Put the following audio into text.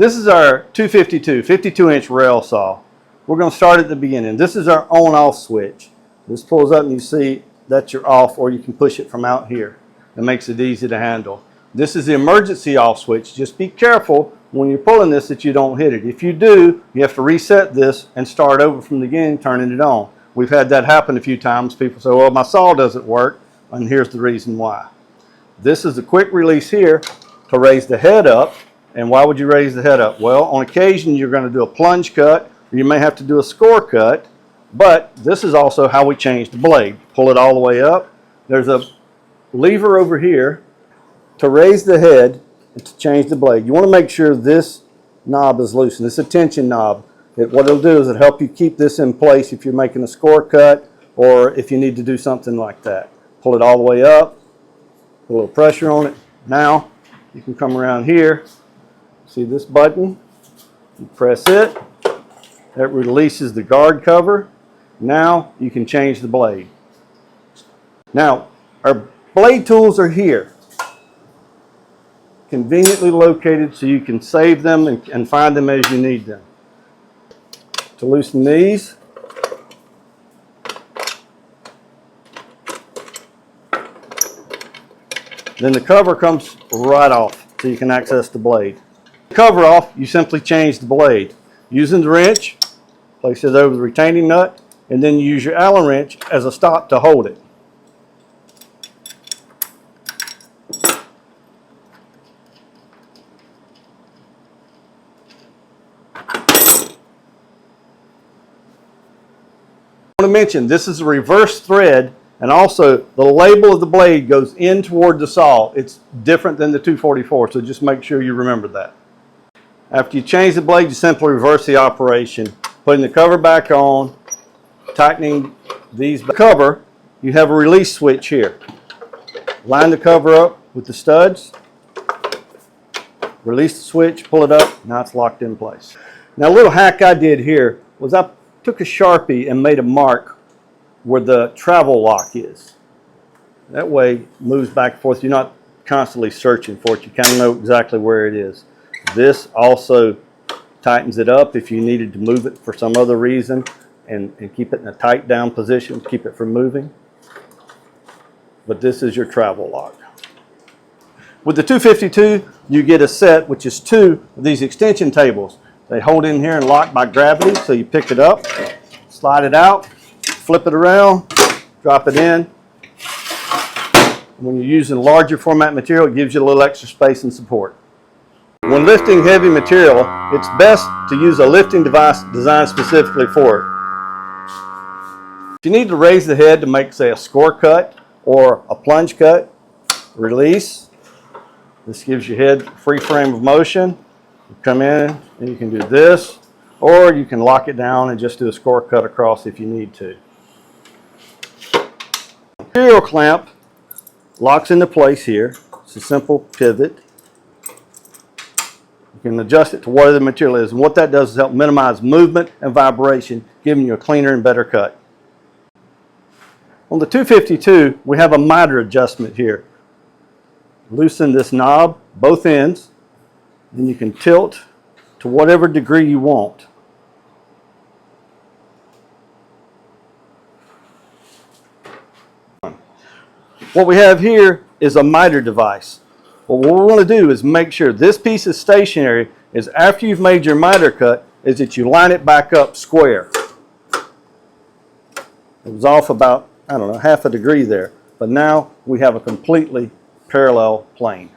This is our 252, 52-inch rail saw. We're going to start at the beginning. This is our on-off switch. This pulls up and you see that's your off, or you can push it from out here. It makes it easy to handle. This is the emergency off switch. Just be careful when you're pulling this that you don't hit it. If you do, you have to reset this and start over from the beginning, turning it on. We've had that happen a few times. People say, well, my saw doesn't work, and here's the reason why. This is a quick release here to raise the head up. And why would you raise the head up? Well, on occasion you're going to do a plunge cut, or you may have to do a score cut, but this is also how we change the blade. Pull it all the way up. There's a lever over here to raise the head and to change the blade. You want to make sure this knob is loosened. It's a tension knob. What it'll do is it'll help you keep this in place if you're making a score cut or if you need to do something like that. Pull it all the way up, put a little pressure on it. Now you can come around here. See this button? You press it. That releases the guard cover. Now you can change the blade. Now our blade tools are here, conveniently located so you can save them and find them as you need them. To loosen these, then the cover comes right off so you can access the blade. Cover off, you simply change the blade. Using the wrench, place it over the retaining nut, and then you use your Allen wrench as a stop to hold it. I want to mention this is a reverse thread, and also the label of the blade goes in toward the saw. It's different than the 244, so just make sure you remember that. After you change the blade, you simply reverse the operation, putting the cover back on, tightening these. The cover, you have a release switch here. Line the cover up with the studs, release the switch, pull it up, now it's locked in place. Now a little hack I did here was I took a Sharpie and made a mark where the travel lock is. That way it moves back and forth. You're not constantly searching for it. You kind of know exactly where it is. This also tightens it up if you needed to move it for some other reason and keep it in a tight down position, keep it from moving. But this is your travel lock. With the 252, you get a set, which is 2 of these extension tables. They hold in here and lock by gravity, so you pick it up, slide it out, flip it around, drop it in. When you're using larger format material, it gives you a little extra space and support. When lifting heavy material, it's best to use a lifting device designed specifically for it. If you need to raise the head to make, say, a score cut or a plunge cut, release. This gives your head free frame of motion. You come in and you can do this, or you can lock it down and just do a score cut across if you need to. Material clamp locks into place here. It's a simple pivot. You can adjust it to whatever the material is, and what that does is help minimize movement and vibration, giving you a cleaner and better cut. On the 252, we have a miter adjustment here. Loosen this knob, both ends, and you can tilt to whatever degree you want. What we have here is a miter device. Well, what we want to do is make sure this piece is stationary, is after you've made your miter cut, is that you line it back up square. It was off about, I don't know, half a degree there, but now we have a completely parallel plane.